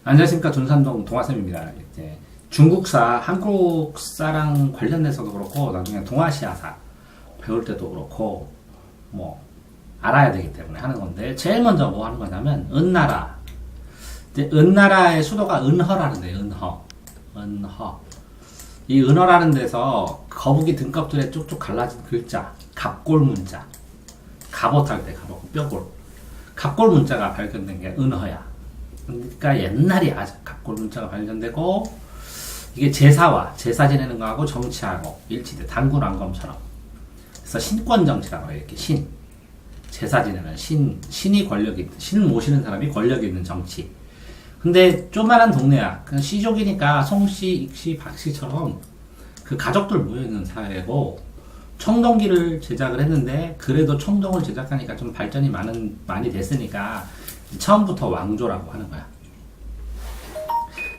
안녕하십니까. 준산동 동아쌤입니다. 이제 중국사, 한국사랑 관련해서도 그렇고, 나중에 동아시아사 배울 때도 그렇고, 알아야 되기 때문에 하는 건데, 제일 먼저 뭐 하는 거냐면, 은나라. 이제 은나라의 수도가 은허라는 데요, 은허. 이 은허라는 데서 거북이 등껍질에 쭉쭉 갈라진 글자, 갑골 문자. 갑옷할 때 뼈골. 갑골 문자가 발견된 게 은허야. 그러니까 옛날이야. 갑골 문자가 발견되고, 이게 제사 지내는 거하고 정치하고 일치돼. 단군왕검처럼. 그래서 신권 정치라고 해요. 이렇게 제사 지내는 신이 권력이, 신을 모시는 사람이 권력이 있는 정치. 근데 조그만한 동네야. 그냥 시족이니까 송씨, 익씨, 박씨처럼 그 가족들 모여있는 사회고, 청동기를 제작을 했는데, 그래도 청동을 제작하니까 좀 발전이 많이 됐으니까, 처음부터 왕조라고 하는 거야.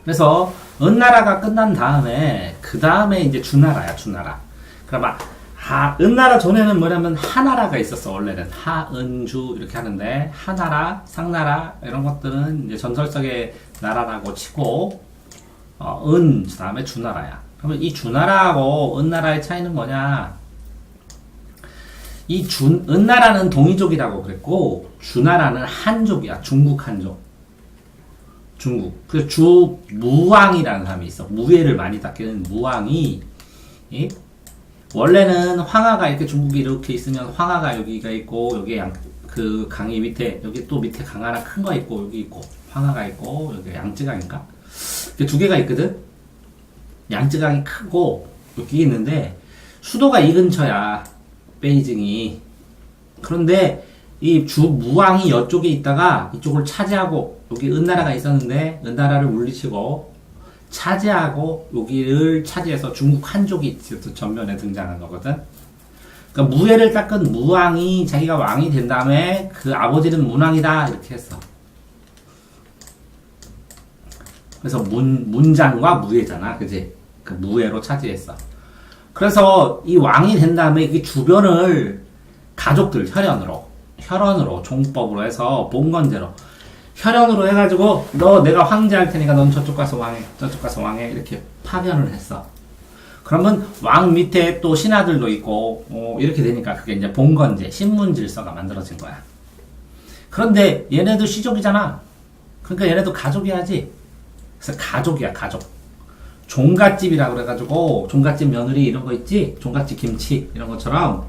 그래서, 은나라가 끝난 다음에, 그 다음에 이제 주나라야, 주나라. 그러면, 은나라 전에는 뭐냐면, 하나라가 있었어, 원래는. 하은주, 이렇게 하는데, 하나라, 상나라, 이런 것들은 이제 전설 속의 나라라고 치고, 그 다음에 주나라야. 그러면 이 주나라하고 은나라의 차이는 뭐냐? 은나라는 동이족이라고 그랬고, 주나라는 한족이야. 중국 한족. 중국. 그 무왕이라는 사람이 있어. 무예를 많이 닦이는 무왕이, 원래는 황하가 이렇게 중국이 이렇게 있으면 황하가 여기가 있고, 여기 그 강이 밑에, 여기 또 밑에 강 하나 큰 거 있고, 여기 있고, 황하가 있고, 여기 양쯔강인가? 이렇게 두 개가 있거든? 양쯔강이 크고, 여기 있는데, 수도가 이 근처야. 베이징이. 그런데 이 무왕이 이쪽에 있다가 이쪽을 차지하고, 여기 은나라가 있었는데 은나라를 물리치고 차지하고 여기를 차지해서 중국 한족이 전면에 등장한 거거든. 그러니까 무예를 닦은 무왕이 자기가 왕이 된 다음에 그 아버지는 문왕이다 이렇게 했어. 그래서 문장과 무예잖아, 그지? 그 무예로 차지했어. 그래서 이 왕이 된 다음에 이 주변을 가족들 혈연으로 종법으로 해서 봉건제로 혈연으로 해가지고 내가 황제 할 테니까 넌 저쪽 가서 왕해 이렇게 파견을 했어. 그러면 왕 밑에 또 신하들도 있고 이렇게 되니까 그게 이제 봉건제 신문질서가 만들어진 거야. 그런데 얘네도 시족이잖아. 그러니까 얘네도 가족이야지. 그래서 가족이야, 가족. 종갓집이라고 그래가지고 종갓집 며느리 이런 거 있지? 종갓집 김치 이런 것처럼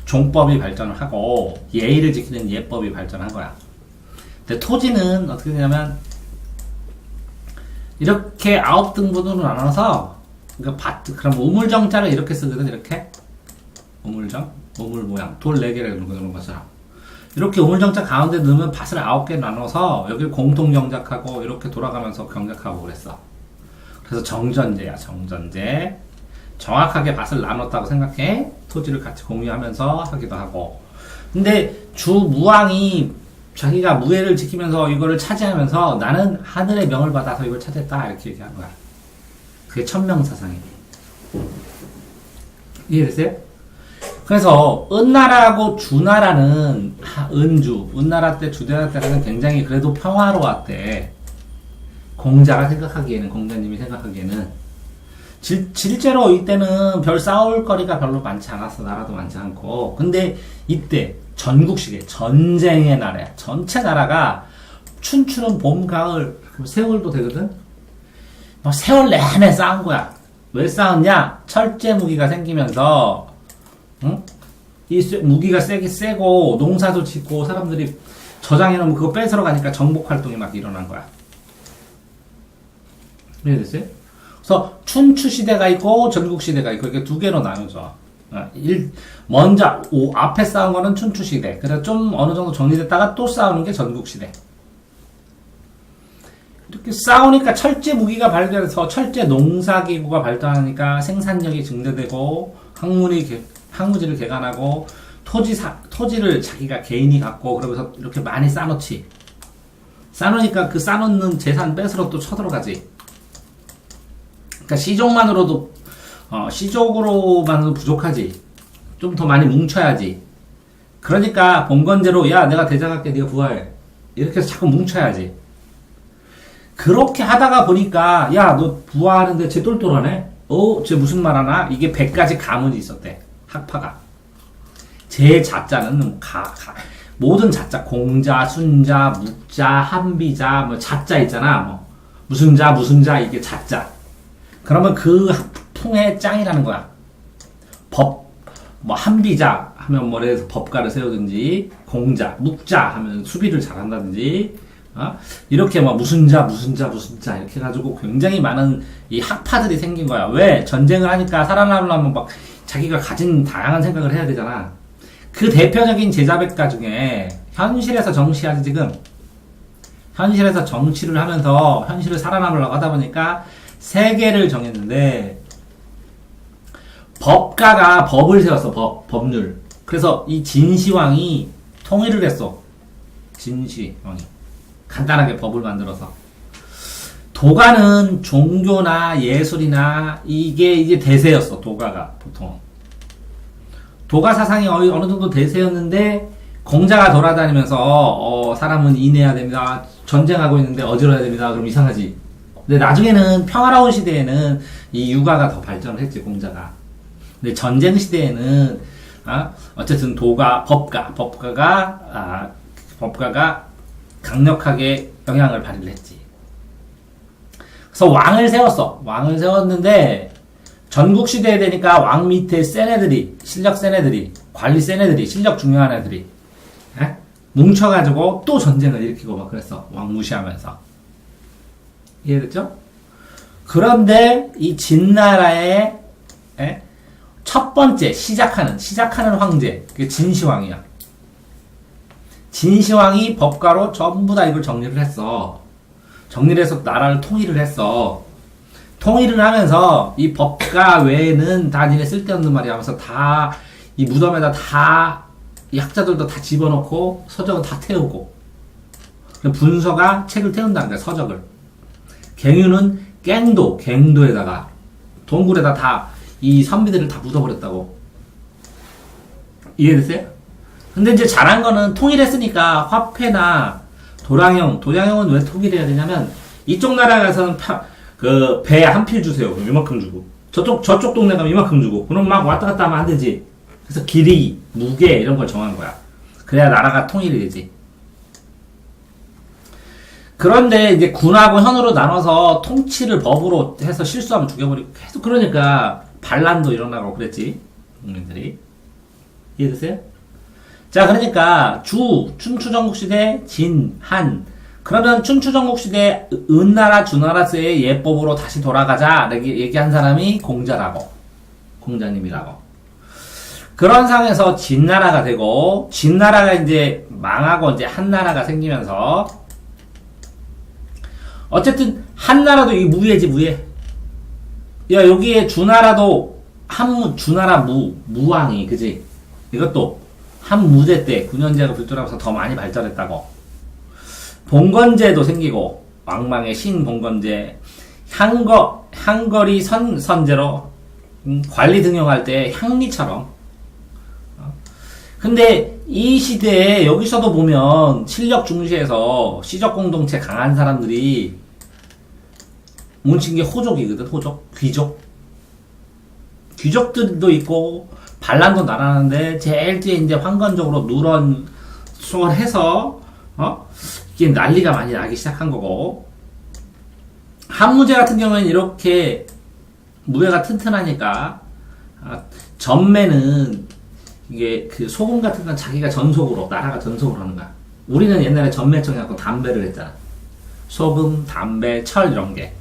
종법이 발전을 하고 예의를 지키는 예법이 발전한 거야. 근데 토지는 어떻게 되냐면 이렇게 9등분으로 나눠서 그럼 우물정자를 이렇게 쓰거든. 이렇게 우물 모양 돌 4개를 넣는 것처럼 이렇게 우물정자 가운데 넣으면 밭을 9개 나눠서 여기 공통경작하고 이렇게 돌아가면서 경작하고 그랬어. 그래서 정전제야, 정전제. 정확하게 밭을 나눴다고 생각해. 토지를 같이 공유하면서 하기도 하고. 근데 주무왕이 자기가 무예를 지키면서 이거를 차지하면서 나는 하늘의 명을 받아서 이걸 차지했다. 이렇게 얘기한 거야. 그게 천명사상이지. 이해됐어요? 그래서 은나라하고 주나라는 은나라 때 주나라 때는 굉장히 그래도 평화로웠대. 공자님이 생각하기에는 실제로 이때는 별 싸울 거리가 별로 많지 않았어. 나라도 많지 않고. 근데 이때 전국시대 전쟁의 나라야. 전체 나라가 춘추는 봄, 가을, 세월도 되거든. 세월 내내 싸운 거야. 왜 싸웠냐? 철제 무기가 생기면서 이 무기가 세고 농사도 짓고 사람들이 저장해놓으면 그거 뺏으러 가니까 정복 활동이 막 일어난 거야. 이해됐어요? 그래서 춘추 시대가 있고 전국 시대가 있고 이렇게 두 개로 나눠져. 먼저 앞에 싸운 거는 춘추 시대. 그래서 좀 어느 정도 정리됐다가 또 싸우는 게 전국 시대. 이렇게 싸우니까 철제 무기가 발견해서 철제 농사기구가 발달하니까 생산력이 증대되고 항무지를 개간하고 토지를 자기가 개인이 갖고 그러면서 이렇게 많이 싸놓으니까 그 싸놓는 재산 뺏으러 또 쳐들어가지. 그러니까 시족으로만은 부족하지. 좀 더 많이 뭉쳐야지. 그러니까 봉건제로 야 내가 대장할게 네가 부하해. 이렇게 해서 자꾸 뭉쳐야지. 그렇게 하다가 보니까, 야, 너 부화하는데 쟤 똘똘하네? 쟤 무슨 말 하나? 이게 100가지 가문이 있었대. 학파가. 제 자자는 모든 자자, 공자, 순자, 묵자, 한비자, 뭐 자자 있잖아. 뭐 무슨 자, 이게 자자. 그러면 그 학풍의 짱이라는 거야. 뭐 한비자 하면 뭐래서 법가를 세우든지, 공자, 묵자 하면 수비를 잘한다든지, 이렇게 뭐 무슨 자 이렇게 해가지고 굉장히 많은 이 학파들이 생긴 거야. 왜? 전쟁을 하니까 살아남으려면 막 자기가 가진 다양한 생각을 해야 되잖아. 그 대표적인 제자백가 중에 현실에서 정치하지 지금 현실에서 정치를 하면서 현실을 살아남으려고 하다 보니까 세 개를 정했는데 법가가 법을 세웠어. 법률. 그래서 이 진시황이 통일을 했어. 진시황이 간단하게 법을 만들어서. 도가는 종교나 예술이나 이게 이제 대세였어. 도가가 보통 도가 사상이 어느 정도 대세였는데 공자가 돌아다니면서 사람은 인해야 됩니다. 전쟁하고 있는데 어지러야 됩니다. 그럼 이상하지. 근데 나중에는 평화로운 시대에는 이 육아가 더 발전을 했지. 공자가. 근데 전쟁 시대에는 어쨌든 법가가 강력하게 영향을 발휘를 했지. 그래서 왕을 세웠어. 왕을 세웠는데 전국 시대에 되니까 왕 밑에 센 애들이, 실력 센 애들이, 관리 센 애들이, 실력 중요한 애들이 뭉쳐가지고 또 전쟁을 일으키고 막 그랬어. 왕 무시하면서. 이해됐죠? 그런데 이 진나라의 첫 번째 시작하는 황제, 그게 진시황이야. 진시황이 법가로 전부 다 이걸 정리를 했어. 정리를 해서 나라를 통일을 했어. 통일을 하면서 이 법가 외에는 다 니네 쓸데없는 말이야 하면서 다 이 무덤에다 다 이 학자들도 다 집어넣고 서적은 다 태우고 분서가 책을 태운다는 거야. 서적을. 갱유는 갱도에다가 동굴에다 다 이 선비들을 다 묻어버렸다고. 이해됐어요? 근데 이제 잘한 거는 통일했으니까 화폐나 도량형은 왜 통일해야 되냐면 이쪽 나라 가서는 배 한 필 주세요. 그럼 이만큼 주고 저쪽 동네 가면 이만큼 주고 그럼 막 왔다 갔다 하면 안 되지. 그래서 길이, 무게 이런 걸 정한 거야. 그래야 나라가 통일이 되지. 그런데 이제 군하고 현으로 나눠서 통치를 법으로 해서 실수하면 죽여버리고 계속 그러니까 반란도 일어나고 그랬지. 국민들이. 이해됐어요? 자, 그러니까 춘추전국시대 한 그러면 춘추전국시대 은나라 주나라스의 예법으로 다시 돌아가자 얘기한 사람이 공자님이라고. 그런 상황에서 진나라가 되고 진나라가 이제 망하고 이제 한나라가 생기면서 어쨌든 한나라도 이 무예. 야, 여기에 주나라도 주나라 무왕이 그지? 이것도 한무제 때 9년제가 불돌아가면서 더 많이 발전했다고. 봉건제도 생기고 왕망의 신봉건제, 향거리 선제로 관리 등용할 때 향리처럼. 근데 이 시대에 여기서도 보면 실력 중시해서 시적 공동체 강한 사람들이 뭉친 게 호족이거든. 귀족들도 있고 반란도 날아가는데 제일 뒤에 이제 황건적으로 누런 수을 해서 이게 난리가 많이 나기 시작한 거고. 한무제 같은 경우에는 이렇게 무예가 튼튼하니까 전매는 이게 그 소금 같은 건 자기가 나라가 전속으로 하는 거야. 우리는 옛날에 전매청이라고 담배를 했잖아. 소금, 담배, 철 이런 게.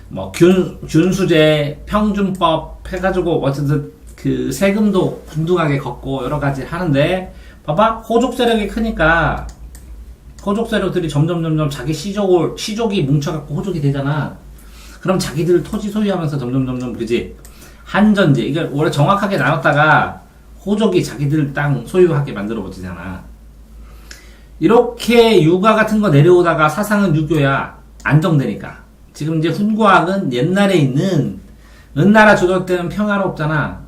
뭐 균수제, 평준법 해가지고 어쨌든 그 세금도 균등하게 걷고 여러 가지 하는데 봐봐. 호족 세력이 크니까 호족 세력들이 점점 자기 시족이 뭉쳐갖고 호족이 되잖아. 그럼 자기들 토지 소유하면서 점점 그지? 한전제 이걸 원래 정확하게 나눴다가 호족이 자기들 땅 소유하게 만들어 버리잖아. 이렇게 유가 같은 거 내려오다가 사상은 유교야. 안정되니까. 지금 이제 훈구학은 옛날에 있는 은나라 주도 때는 평화롭잖아.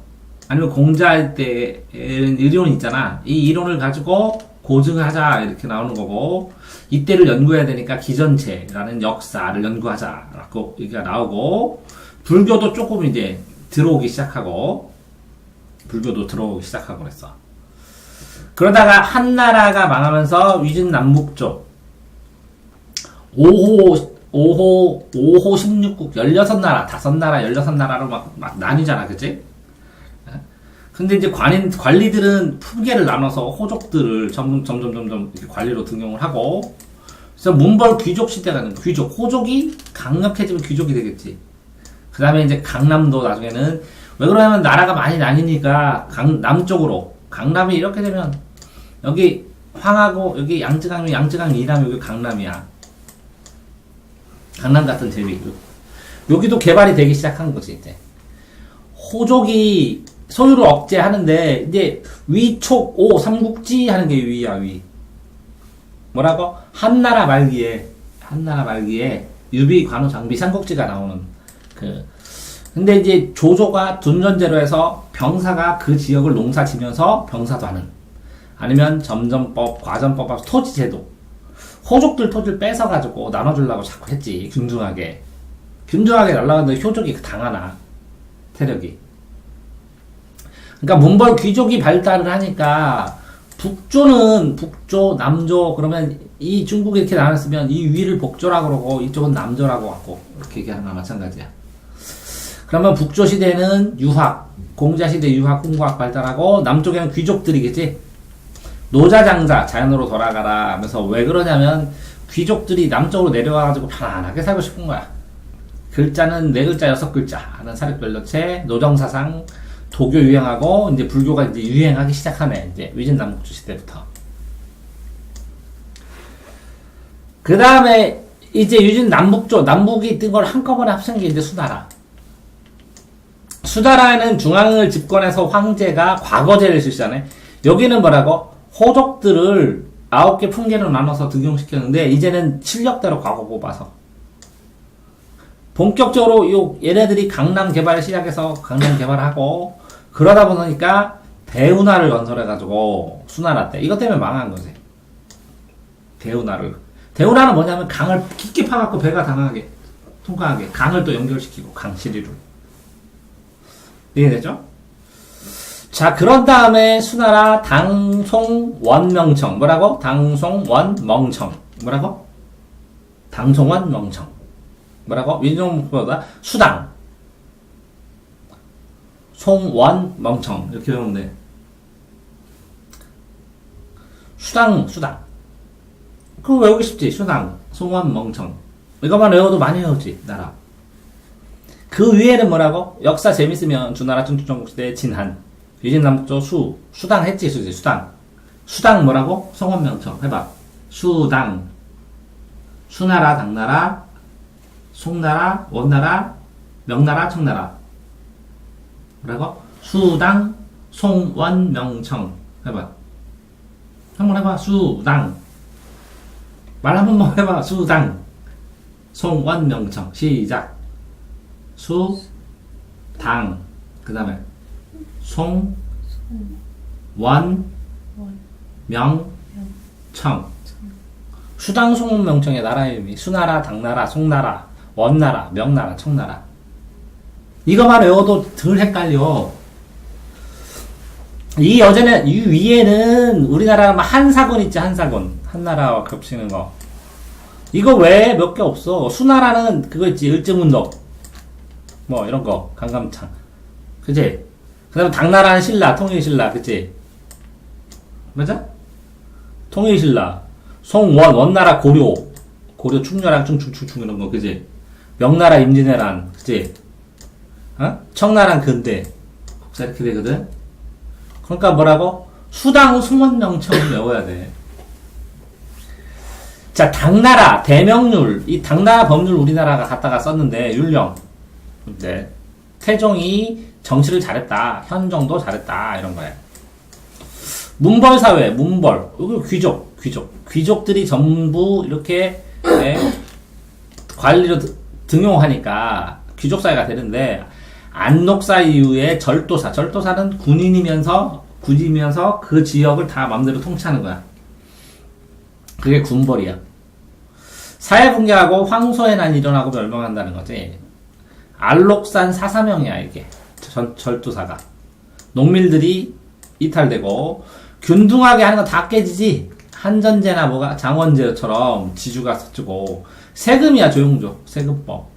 아니면 공자할 때는 이론 있잖아. 이 이론을 가지고 고증하자 이렇게 나오는 거고, 이때를 연구해야 되니까 기전체라는 역사를 연구하자라고 얘기가 나오고, 불교도 조금 이제 들어오기 시작하고 그랬어. 그러다가 한나라가 망하면서 위진 남북쪽 5호 16국 16나라 16나라로 막 나뉘잖아. 그치? 근데 이제 관리들은 품계를 나눠서 호족들을 점점 이렇게 관리로 등용을 하고, 그래서 문벌 귀족 시대가 되는 거야. 호족이 강력해지면 귀족이 되겠지. 그 다음에 이제 강남도 나중에는, 왜 그러냐면 나라가 많이 나뉘니까 남쪽으로, 강남이 이렇게 되면 여기 황하고 여기 양쯔강이 이남, 여기 강남이야. 강남 같은 제위. 여기도 개발이 되기 시작한 거지, 이제. 호족이 소유를 억제하는데, 이제 위촉 오 삼국지 하는 게 위야, 위. 뭐라고? 한나라 말기에 유비 관우 장비 삼국지가 나오는 근데 이제 조조가 둔전제로 해서 병사가 그 지역을 농사 지면서 병사도 하는, 아니면 점점법, 과점법 하면서 토지제도, 호족들 토지를 뺏어가지고 나눠주려고 자꾸 했지. 균등하게 날라갔는데 효족이 당하나, 세력이. 그러니까 문벌 귀족이 발달을 하니까 북조, 남조, 그러면 이 중국이 이렇게 나눴으면 이 위를 복조라고 그러고 이쪽은 남조라고 하고 이렇게 얘기하는 거나 마찬가지야. 그러면 북조 시대는 유학, 공자 시대 유학, 공과학 발달하고, 남쪽에는 귀족들이겠지. 노자장자, 자연으로 돌아가라 하면서, 왜 그러냐면 귀족들이 남쪽으로 내려와가지고 편안하게 살고 싶은 거야. 글자는 4글자, 6글자 하는 사립별로체, 노정사상, 도교 유행하고, 이제 불교가 이제 유행하기 시작하네. 이제 위진 남북조 시대부터. 그 다음에 이제 위진 남북조, 남북이 뜬 걸 한꺼번에 합친 게 이제 수나라. 수나라에는 중앙을 집권해서 황제가 과거제를 실시하네. 여기는 뭐라고? 호족들을 9개 품계로 나눠서 등용시켰는데, 이제는 실력대로 과거 뽑아서. 본격적으로 얘네들이 강남 개발 시작해서 강남 개발하고, 그러다 보니까 대운하를 건설해가지고, 수나라 때. 이것 때문에 망한 거지. 대운하는 뭐냐면 강을 깊게 파갖고 배가 통과하게. 강을 또 연결시키고, 강시리로. 이해되죠? 자, 그런 다음에 수나라 당송원명청. 뭐라고? 당송원멍청. 뭐라고? 당송원멍청. 뭐라고? 위종보다 수당. 송원멍청. 이렇게 배우면 돼. 수당. 그거 외우기 쉽지? 수당, 송원멍청. 이것만 외워도 많이 외웠지, 나라. 그 위에는 뭐라고? 역사 재밌으면 주나라 충청전국시대 진한, 위진남북조 수당 했지, 수당 뭐라고? 성원명청 해봐. 수당, 수나라, 당나라, 송나라, 원나라, 명나라, 청나라. 뭐라고? 수당, 송원명청 해봐. 한번 해봐. 수당. 말 한 번만 해봐. 수당, 송원명청. 시작. 수당, 그 다음에 송원명청. 수당, 송원명청의 나라 이름이 수나라, 당나라, 송나라, 원나라, 명나라, 청나라. 이거만 외워도 덜 헷갈려. 이 위에는 우리나라 한사군 있지, 한사군. 한나라와 겹치는 거. 이거 외에 몇 개 없어. 수나라는 그거 있지, 을증운동. 뭐 이런 거, 강감창, 그치? 그 다음에 당나라는 신라, 통일신라, 그치? 맞아? 통일신라, 송원, 원나라 고려 충렬랑 충충충충 이런 거, 그치? 명나라 임진왜란, 그치? 청나라는 근대, 국사 이렇게 되거든? 그러니까 뭐라고? 수당, 송원명청 외워야 돼. 자, 당나라, 대명률, 이 당나라 법률 우리나라가 갖다가 썼는데, 율령. 네. 태종이 정치를 잘했다. 현종도 잘했다. 이런 거예요. 문벌사회, 여기 귀족들이 전부 이렇게, 네, 관리로 등용하니까 귀족사회가 되는데, 안녹사 이후에 절도사는 군인이면서 그 지역을 다 맘대로 통치하는 거야. 그게 군벌이야. 사회 붕괴하고 황소해난이 일어나고 멸망한다는 거지. 알록산 사사명이야 이게. 절도사가. 농민들이 이탈되고 균등하게 하는 거 다 깨지지. 한전제나 뭐가 장원제처럼 지주가 서주고 세금이야 조용조. 세금법.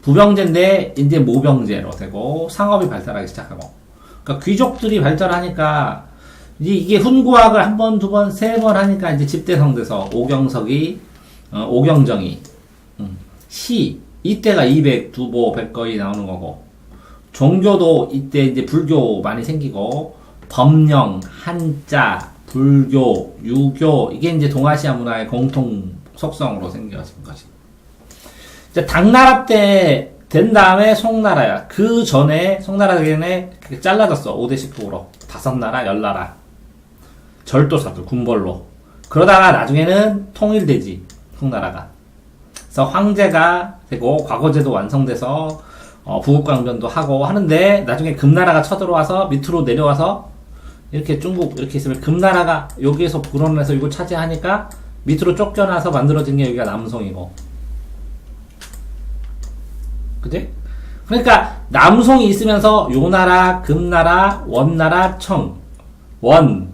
부병제인데 이제 모병제로 되고 상업이 발달하기 시작하고. 그러니까 귀족들이 발달하니까 이게 훈구학을 한 번, 두 번, 세 번 하니까 이제 집대성돼서 오경석이, 오경정이, 시, 이때가 200, 두보, 백거이 나오는 거고, 종교도 이때 이제 불교 많이 생기고, 법령, 한자, 불교, 유교, 이게 이제 동아시아 문화의 공통 속성으로 생겨진 거지. 이제 당나라 때 된 다음에 송나라야. 그 전에 송나라에게 잘라졌어. 5대 19로. 5나라, 10나라. 절도사들, 군벌로. 그러다가 나중에는 통일되지. 송나라가. 그래서 황제가 되고 과거제도 완성돼서 부국강변도 하고 하는데 나중에 금나라가 쳐들어와서 밑으로 내려와서 이렇게 중국 이렇게 있으면 금나라가 여기에서 불어내서 이걸 차지하니까 밑으로 쫓겨나서 만들어진 게 여기가 남송이고. 그지? 그러니까 남송이 있으면서 요나라, 금나라, 원나라, 청, 원,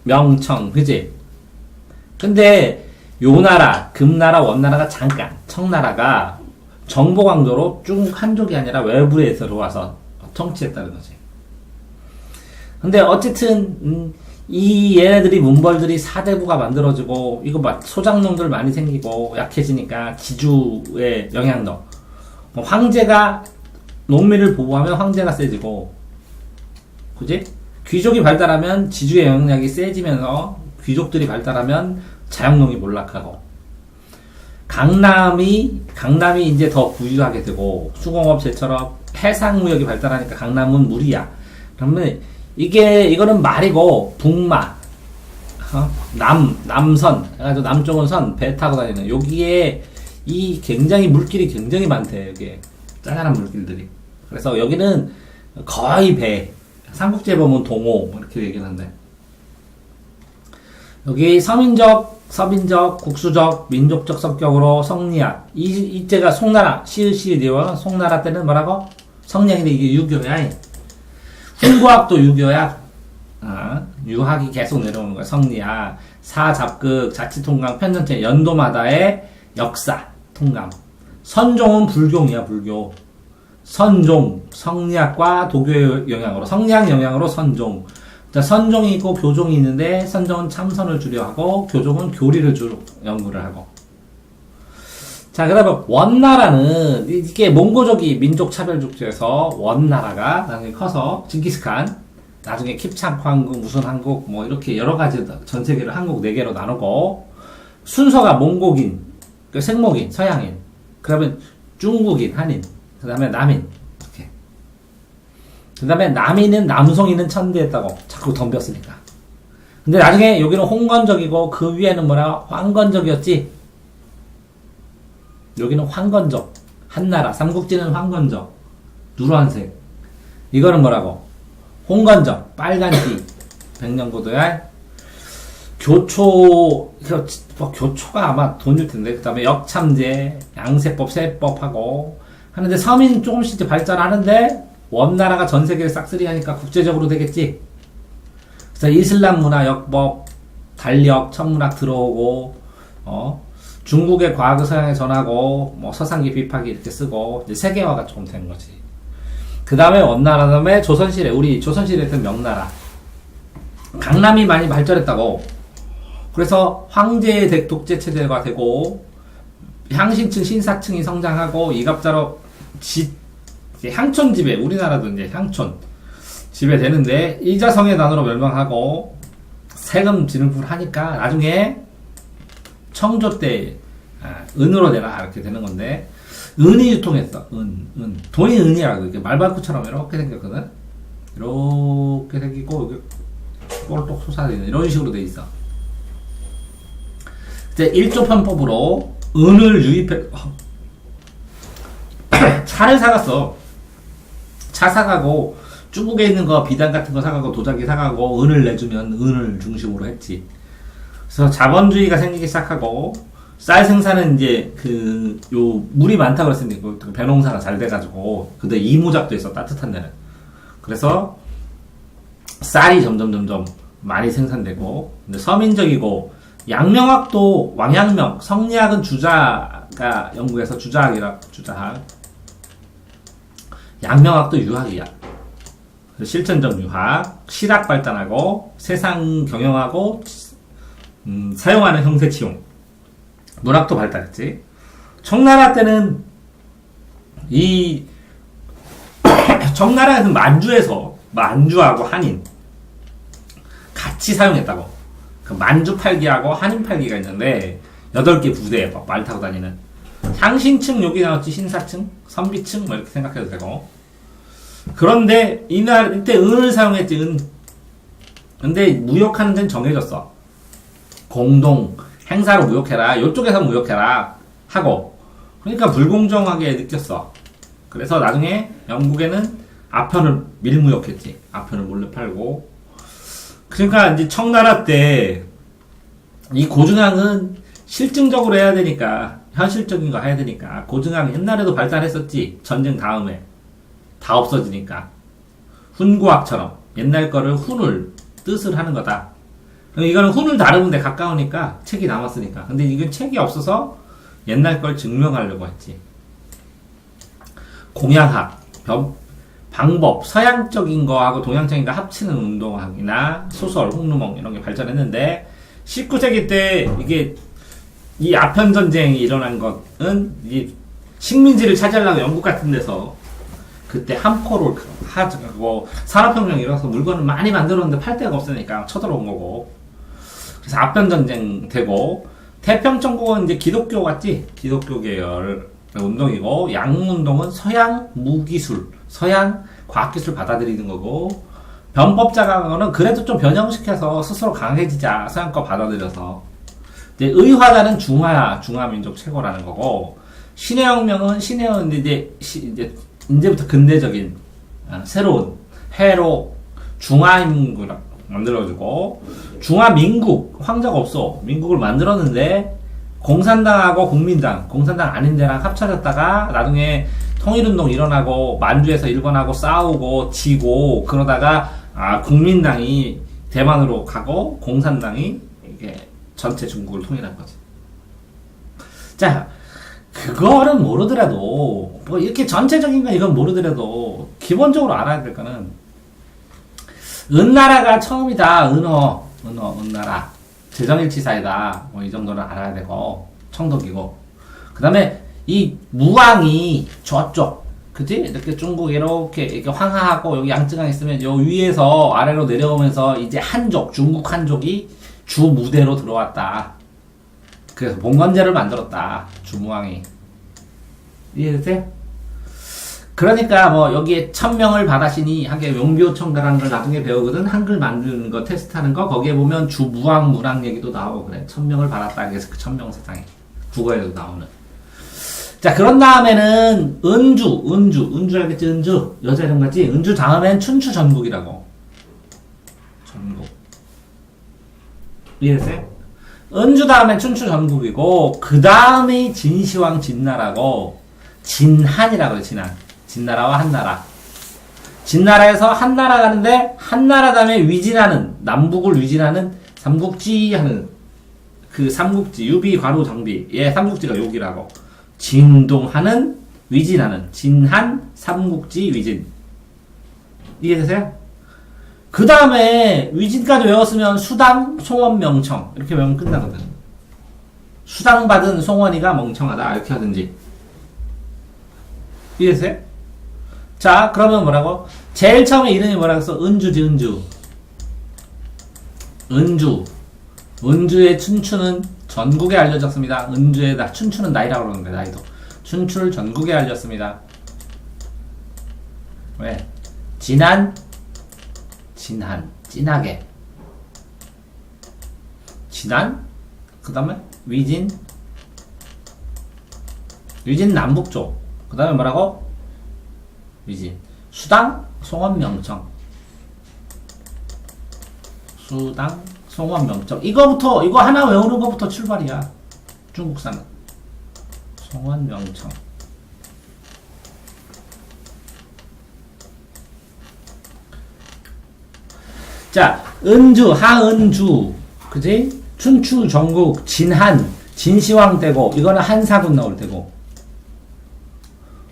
명청, 그지? 근데 요나라, 금나라, 원나라가 잠깐, 청나라가 정보강도로 쭉 한족이 아니라 외부에 들어와서 통치했다는 거지. 근데 어쨌든 이 얘네들이 문벌들이 사대부가 만들어지고 이거 막 소장농들 많이 생기고 약해지니까 지주의 영향력. 황제가 농민을 보호하면 황제가 세지고, 그지? 귀족이 발달하면 지주의 영향력이 세지면서 귀족들이 발달하면 자영농이 몰락하고, 강남이 이제 더 부유하게 되고, 수공업체처럼 해상무역이 발달하니까 강남은 물이야. 그러면 이거는 말이고, 북마, 남선, 해가지고 남쪽은 선, 배 타고 다니는, 여기에 이 굉장히 물길이 굉장히 많대. 여기에 짜잘한 물길들이. 그래서 여기는 거의 배, 삼국지에 보면 동호 이렇게 얘기하는데, 여기 서민적, 서민적, 국수적, 민족적 성격으로 성리학. 이때가 송나라, 시의리와 송나라 때는 뭐라고? 성리학인데 이게 유교야. 훈구학도 유교야. 유학이 계속 내려오는 거야. 성리학, 사잡극, 자치통감, 편전체, 연도마다의 역사, 통감. 선종은 불교이야, 불교. 선종, 성리학과 도교의 영향으로, 성리학 영향으로 선종. 자, 선종이 있고 교종이 있는데, 선종은 참선을 주려 하고, 교종은 교리를 주로 연구를 하고. 자, 그 다음에 원나라는, 이게 몽고족이 민족 차별족제에서 원나라가 나중에 커서, 징기스칸, 나중에 킵창 한국, 무슨 한국, 뭐 이렇게 여러 가지 전 세계를 한국 4개로 나누고, 순서가 몽고긴, 그 생목인, 서양인, 그 다음에 중국인, 한인, 그 다음에 남인, 이렇게. 그 다음에 남인은, 남송이는 천대했다고 자꾸 덤볐으니까. 근데 나중에 여기는 홍건적이고 그 위에는 뭐라? 황건적이었지? 여기는 황건적. 한나라, 삼국지는 황건적. 누런색. 이거는 뭐라고? 홍건적. 빨간띠. 백년고도야. 교초가 아마 돈일 텐데, 그 다음에 역참제, 양세법, 세법하고 하는데, 서민 조금씩 이제 발전하는데, 원나라가 전 세계를 싹쓸이 하니까 국제적으로 되겠지. 그래서 이슬람 문화, 역법, 달력, 천문학 들어오고, 중국의 과학을 서양에 전하고, 뭐 서상기, 비파기 이렇게 쓰고, 이제 세계화가 조금 된 거지. 그 다음에 원나라, 다음에 조선시대, 우리 조선시대 했던 명나라. 강남이 많이 발전했다고. 그래서 황제의 독재 체제가 되고 향신층 신사층이 성장하고 이갑자로 향촌 지배, 우리나라도 이제 향촌 지배되는데 이자성의 난으로 멸망하고 세금 지능을 하니까 나중에 청조 때 은으로 내라 이렇게 되는 건데, 은이 유통했어. 은 돈이 은이라고. 이렇게 말발굽처럼 이렇게 생겼거든. 이렇게 생기고 여기 볼록 솟아있는 이런 식으로 돼 있어. 이제 1조 편법으로 은을 유입해. 차를 사갔어. 차 사가고 중국에 있는 거 비단 같은 거 사가고 도자기 사가고 은을 내주면 은을 중심으로 했지. 그래서 자본주의가 생기기 시작하고 쌀 생산은 이제 요 물이 많다 그랬으니까 그 벼농사가 잘 돼가지고 근데 이모작도 있어 따뜻한 데는. 그래서 쌀이 점점 많이 생산되고 근데 서민적이고 양명학도 왕양명 성리학은 주자가 연구해서 주자학 양명학도 유학이야. 실천적 유학, 실학 발달하고 세상 경영하고 사용하는 형태 치용. 문학도 발달했지. 청나라 때는 이 청나라에는 만주에서 만주하고 한인 같이 사용했다고. 그 만주 팔기하고 한인 팔기가 있는데 8개 부대에 말 타고 다니는 상신층 여기 나왔지. 신사층, 선비층 뭐 이렇게 생각해도 되고. 그런데 이때 은을 사용했지. 은. 근데 무역하는 데는 정해졌어. 공동 행사로 무역해라. 이쪽에서 무역해라 하고. 그러니까 불공정하게 느꼈어. 그래서 나중에 영국에는 아편을 밀무역했지. 아편을 몰래 팔고. 그러니까 이제 청나라 때 이 고증항은 실증적으로 해야 되니까 현실적인 거 해야 되니까 고증항 옛날에도 발달했었지. 전쟁 다음에 다 없어지니까 훈구학처럼 옛날 거를 훈을 뜻을 하는 거다. 이거는 훈을 다루는 데 가까우니까 책이 남았으니까. 근데 이건 책이 없어서 옛날 걸 증명하려고 했지. 공양학 방법, 서양적인 거하고 동양적인 거 합치는 운동학이나 소설, 홍루몽 이런 게 발전했는데 19세기 때 이게 이 아편 전쟁이 일어난 것은 이 식민지를 차지하려고 영국 같은 데서 그때 함포를 하고 산업혁명이 일어나서 물건을 많이 만들었는데 팔 데가 없으니까 쳐들어온 거고. 그래서 아편 전쟁 되고 태평천국은 이제 기독교 같지? 기독교 계열 운동이고 양운동은 서양 무기술, 서양 과학기술 받아들이는 거고 변법자가는 그래도 좀 변형시켜서 스스로 강해지자 서양 거 받아들여서 이제 의화가는 중화민족 최고라는 거고 신해혁명은 신해은 이제부터 근대적인 새로운 해로 중화민국을 만들어주고 중화민국 황제가 없어 민국을 만들었는데 공산당하고 공산당 아닌 데랑 합쳐졌다가 나중에 통일운동 일어나고 만주에서 일본하고 싸우고 지고 그러다가 국민당이 대만으로 가고 공산당이 이게 전체 중국을 통일한 거지. 자, 그거는 모르더라도 뭐 이렇게 전체적인 거 이건 모르더라도 기본적으로 알아야 될 거는 은나라가 처음이다. 은나라. 제정일치사이다. 뭐 이 정도는 알아야 되고 청독이고 그 다음에 이 무왕이 저쪽 그치? 이렇게 중국 이렇게 황하하고 여기 양쯔강 있으면 요 위에서 아래로 내려오면서 이제 한족 중국 한족이 주 무대로 들어왔다. 그래서 봉건제를 만들었다. 주무왕이 이해되세요? 그러니까 뭐 여기에 1000명을 받아시니 하게 용비호청가라는 걸 나중에 배우거든. 한글 만드는 거 테스트하는 거 거기에 보면 주무왕 문왕 얘기도 나오고 그래. 1000명을 받았다. 그래서 그 1000명 세상에 국어에도 나오는. 자 그런 다음에는 은주 알겠지? 은주 여자 이름 같지? 은주 다음엔 춘추 전국이라고. 전국 이해됐어요? 은주 다음엔 춘추 전국이고 그 다음이 진시황 진나라고 진한이라고 해요. 진나라와 한나라. 진나라에서 한나라 가는데 한나라 다음에 위진하는 남북을 위진하는 삼국지 하는 그 삼국지 유비 과로 정비 예 삼국지가 여기라고 진동하는 위진하는 진한 삼국지 위진 이해되세요? 그 다음에 위진까지 외웠으면 수당 송원 명청 이렇게 외우면 끝나거든. 수당 받은 송원이가 멍청하다 이렇게 하든지 이해되세요? 자 그러면 뭐라고? 제일 처음에 이름이 뭐라고 했어? 은주지. 은주의 춘추는 전국에 알려졌습니다. 은주의 춘추는 나이라고 그러는데 나이도 춘추를 전국에 알렸습니다. 왜? 진하게 진한 그 다음에 위진 남북쪽 그 다음에 뭐라고? 위진 수당 송원 명청 수당 송원 명청. 이거 하나 외우는 것부터 출발이야. 중국사는. 송원 명청. 자, 은주, 하은주. 그지? 춘추, 전국, 진한, 진시황 때고, 이거는 한사군 나올 때고.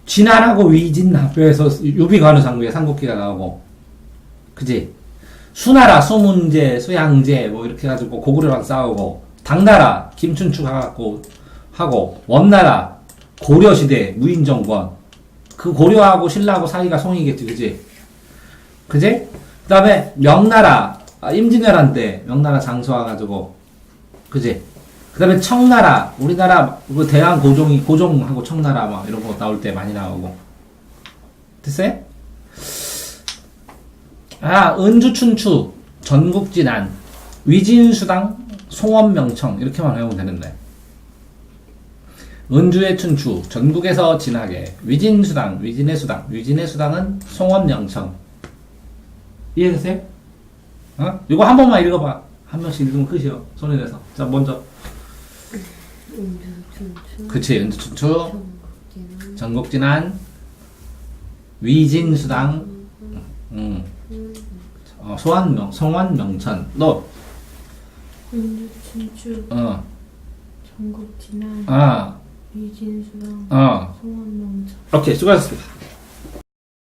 진한하고 위진 합해서 유비가 어느 상구에 삼국기가 나오고. 그지? 수나라, 수문제, 수양제, 뭐 이렇게 해가지고 고구려랑 싸우고. 당나라, 김춘추 가갖고 하고. 원나라, 고려시대, 무인정권. 그 고려하고 신라하고 사이가 송이겠지, 그지? 그지? 그 다음에 명나라, 임진왜란 때 명나라 장수와가지고, 그지? 그 다음에 청나라, 우리나라 그 대한 고종하고 청나라 막 이런 거 나올 때 많이 나오고. 됐어요? 은주춘추, 전국진안, 위진수당, 송원명청 이렇게만 외우면 되는데. 은주의 춘추, 전국에서 진하게, 위진수당, 위진의 수당은 송원명청. 이해되세요? 이거 한 번만 읽어봐. 한 번씩 읽으면 끝이요. 손에 대서. 자, 먼저. 그치, 은주춘추, 전국진안, 위진수당, 송원명천. 너. 은주춘추, 전국진안, 위진수당, 송원명천. 오케이, 수고하셨습니다.